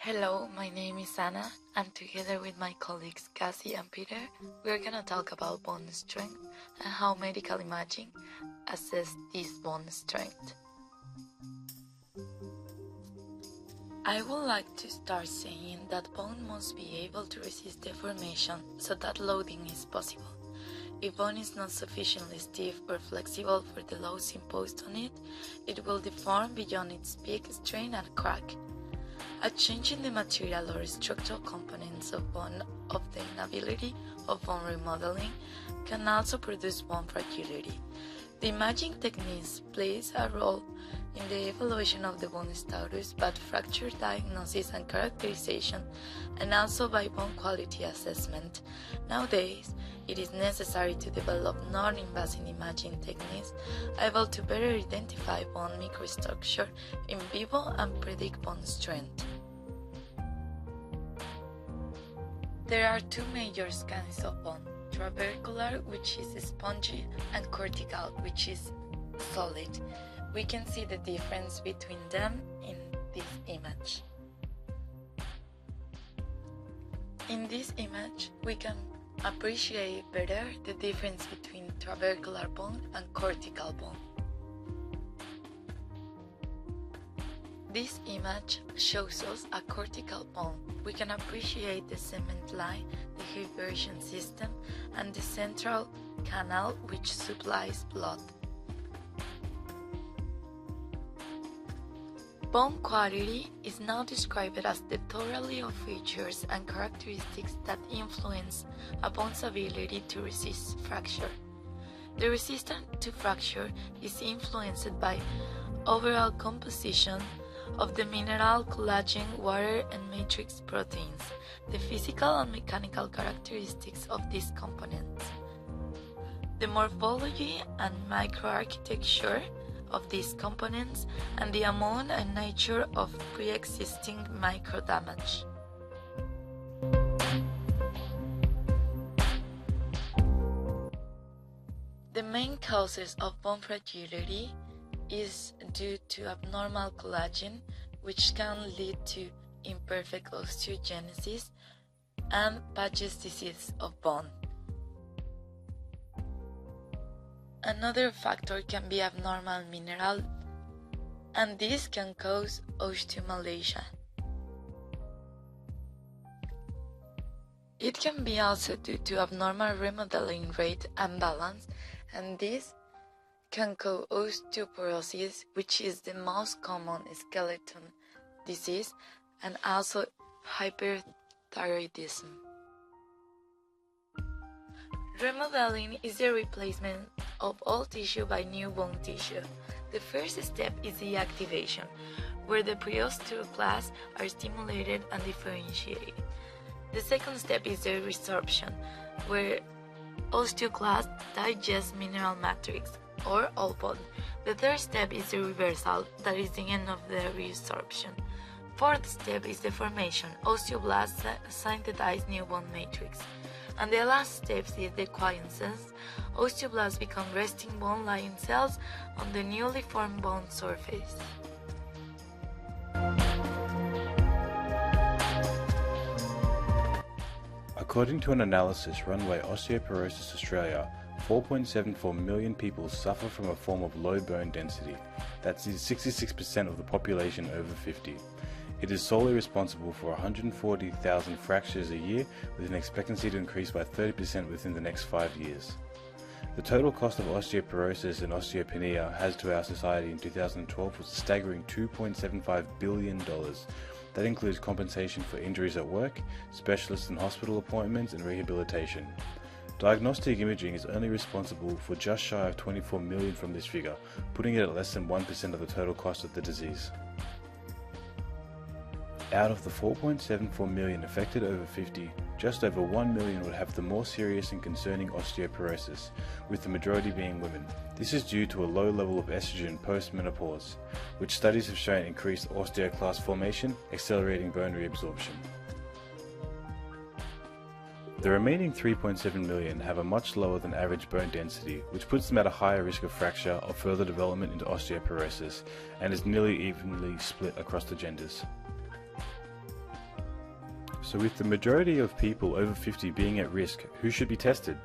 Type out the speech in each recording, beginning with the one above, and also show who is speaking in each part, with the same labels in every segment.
Speaker 1: Hello, my name is Anna, and together with my colleagues Cassie and Peter, we are going to talk about bone strength and how medical imaging assess this bone strength. I would like to start saying that bone must be able to resist deformation so that loading is possible. If bone is not sufficiently stiff or flexible for the loads imposed on it, it will deform beyond its peak, strain and crack. A change in the material or structural components of bone of the inability of bone remodeling can also produce bone fragility. The imaging techniques plays a role in the evaluation of the bone status, but fracture diagnosis and characterization, and also by bone quality assessment. Nowadays, it is necessary to develop non-invasive imaging techniques able to better identify bone microstructure in vivo and predict bone strength. There are two major kinds of bone: trabecular, which is spongy, and cortical, which is solid. We can see the difference between them in this image. In this image, we can appreciate better the difference between trabecular bone and cortical bone. This image shows us a cortical bone. We can appreciate the cement line, the diversion system, and the central canal which supplies blood. Bone quality is now described as the totality of features and characteristics that influence a bone's ability to resist fracture. The resistance to fracture is influenced by overall composition of the mineral, collagen, water, and matrix proteins, the physical and mechanical characteristics of these components, the morphology and microarchitecture of these components, and the amount and nature of pre-existing microdamage. The main causes of bone fragility is due to abnormal collagen, which can lead to imperfect osteogenesis and Paget's disease of bone. Another factor can be abnormal mineral, and this can cause osteomalacia. It can be also due to abnormal remodeling rate and balance, and this can cause osteoporosis, which is the most common skeleton disease, and also hyperthyroidism. Remodeling is the replacement of old tissue by new bone tissue. The first step is the activation, where the preosteoclasts are stimulated and differentiated. The second step is the resorption, where osteoclasts digest mineral matrix, or old bone. The third step is the reversal, that is the end of the resorption. Fourth step is the formation. Osteoblasts synthesize new bone matrix. And the last step is the quiescence. Osteoblasts become resting bone-like cells on the newly formed bone surface.
Speaker 2: According to an analysis run by Osteoporosis Australia, 4.74 million people suffer from a form of low bone density. That's 66% of the population over 50. It is solely responsible for 140,000 fractures a year, with an expectancy to increase by 30% within the next 5 years. The total cost of osteoporosis and osteopenia has to our society in 2012 was a staggering $2.75 billion. That includes compensation for injuries at work, specialist and hospital appointments, and rehabilitation. Diagnostic imaging is only responsible for just shy of 24 million from this figure, putting it at less than 1% of the total cost of the disease. Out of the 4.74 million affected over 50, just over 1 million would have the more serious and concerning osteoporosis, with the majority being women. This is due to a low level of estrogen post-menopause, which studies have shown increased osteoclast formation, accelerating bone reabsorption. The remaining 3.7 million have a much lower than average bone density, which puts them at a higher risk of fracture or further development into osteoporosis, and is nearly evenly split across the genders. So with the majority of people over 50 being at risk, who should be tested?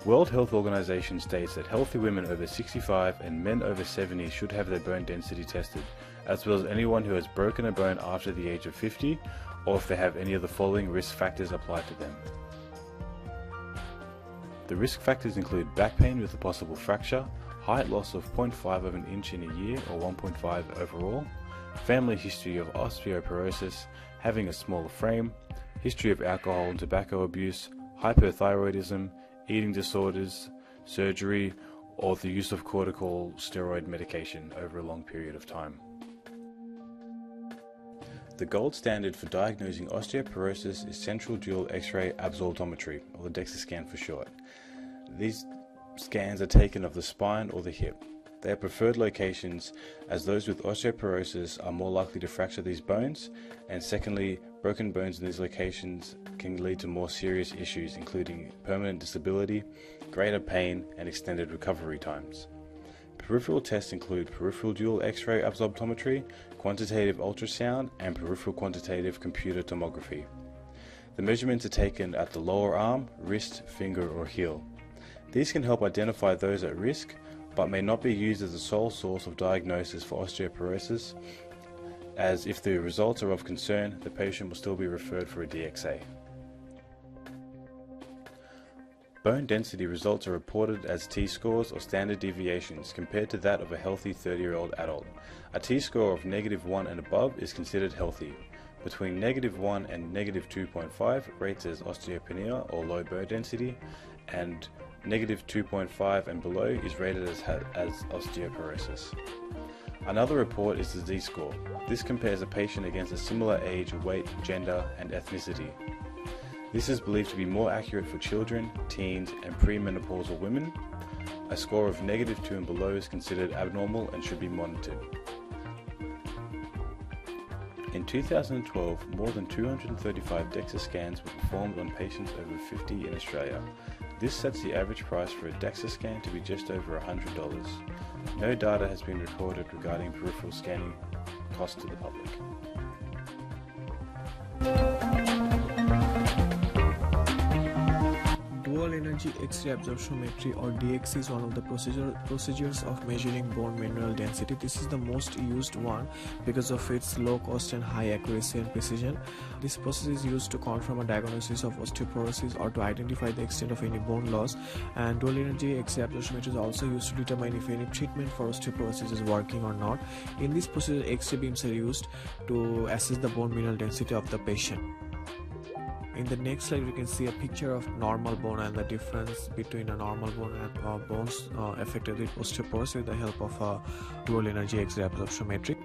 Speaker 2: World Health Organization states that healthy women over 65 and men over 70 should have their bone density tested, as well as anyone who has broken a bone after the age of 50, or if they have any of the following risk factors applied to them. The risk factors include back pain with a possible fracture, height loss of 0.5 of an inch in a year or 1.5 overall, family history of osteoporosis, having a smaller frame, history of alcohol and tobacco abuse, hypothyroidism, eating disorders, surgery, or the use of corticosteroid medication over a long period of time. The gold standard for diagnosing osteoporosis is central dual X-ray absorptiometry, or the DEXA scan for short. These scans are taken of the spine or the hip. They are preferred locations as those with osteoporosis are more likely to fracture these bones, and secondly, broken bones in these locations can lead to more serious issues including permanent disability, greater pain, and extended recovery times. Peripheral tests include peripheral dual X-ray absorptiometry, quantitative ultrasound, and peripheral quantitative computer tomography. The measurements are taken at the lower arm, wrist, finger, or heel. These can help identify those at risk, but may not be used as the sole source of diagnosis for osteoporosis, as if the results are of concern, the patient will still be referred for a DXA. Bone density results are reported as T-scores or standard deviations compared to that of a healthy 30-year-old adult. A T-score of -1 and above is considered healthy. Between -1 and -2.5 rates as osteopenia or low bone density, and -2.5 and below is rated as osteoporosis. Another report is the Z-score. This compares a patient against a similar age, weight, gender, and ethnicity. This is believed to be more accurate for children, teens, and premenopausal women. A score of -2 and below is considered abnormal and should be monitored. In 2012, more than 235 DEXA scans were performed on patients over 50 in Australia. This sets the average price for a DEXA scan to be just over $100. No data has been recorded regarding peripheral scanning costs to the public.
Speaker 3: Dual energy X-ray absorptiometry or DXC is one of the procedures of measuring bone mineral density. This is the most used one because of its low cost and high accuracy and precision. This process is used to confirm a diagnosis of osteoporosis or to identify the extent of any bone loss, and dual energy X-ray absorptiometry is also used to determine if any treatment for osteoporosis is working or not. In this procedure, X-ray beams are used to assess the bone mineral density of the patient. In the next slide, we can see a picture of normal bone and the difference between a normal bone and bones affected with osteoporosis with the help of a dual energy X-ray absorptiometry.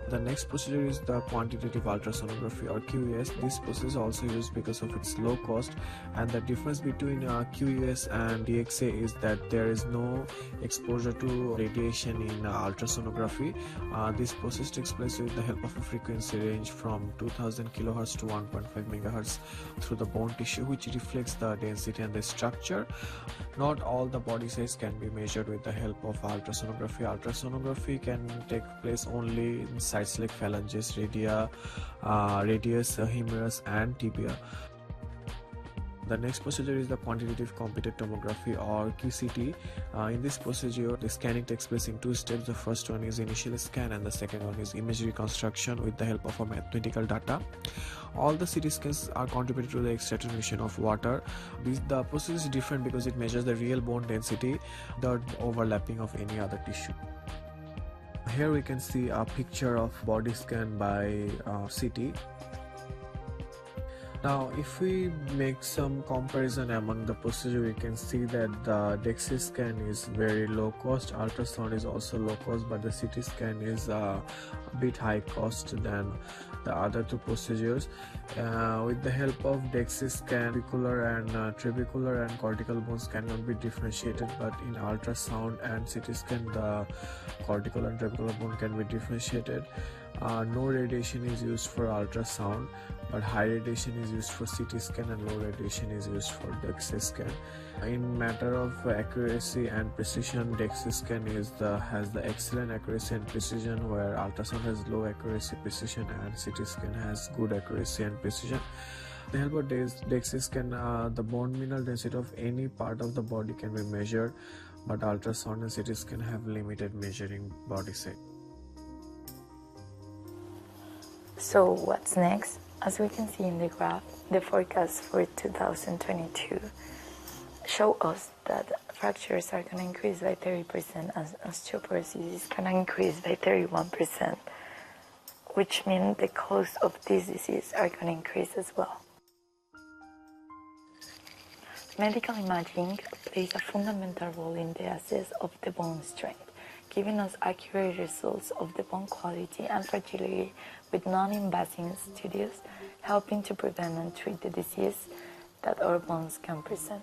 Speaker 3: The next procedure is the quantitative ultrasonography or QES. This process is also used because of its low cost, and the difference between QES and DXA is that there is no exposure to radiation in ultrasonography. This process takes place with the help of a frequency range from 2000 kHz to 1.5 MHz through the bone tissue, which reflects the density and the structure. Not all the body size can be measured with the help of ultrasonography. Ultrasonography can take place only in sites like phalanges, radius, humerus, and tibia. The next procedure is the quantitative computed tomography or QCT. In this procedure, the scanning takes place in two steps. The first one is initial scan and the second one is image reconstruction with the help of a mathematical data. All the CT scans are contributed to the extraction of water. The process is different because it measures the real bone density without overlapping of any other tissue. Here we can see a picture of body scan by CT. Now if we make some comparison among the procedure, we can see that the DEXA scan is very low cost, ultrasound is also low cost, but the CT scan is a bit high cost than the other two procedures. With the help of DEXA scan, clavicular and trabecular and cortical bones cannot be differentiated, but in ultrasound and CT scan the cortical and trabecular bone can be differentiated. No radiation is used for ultrasound, but high radiation is used for CT scan and low radiation is used for DEXA scan. In matter of accuracy and precision, DEXA scan has the excellent accuracy and precision, where ultrasound has low accuracy, precision, and CT scan has good accuracy and precision. With the help of DEXA scan, the bone mineral density of any part of the body can be measured, but ultrasound and CT scan have limited measuring body size.
Speaker 1: So what's next? As we can see in the graph, the forecast for 2022 show us that fractures are going to increase by 30% and osteoporosis is going to increase by 31%, which means the cause of this disease are going to increase as well. Medical imaging plays a fundamental role in the assess of the bone strength, giving us accurate results of the bone quality and fragility with non-invasive studies, helping to prevent and treat the disease that our bones can present.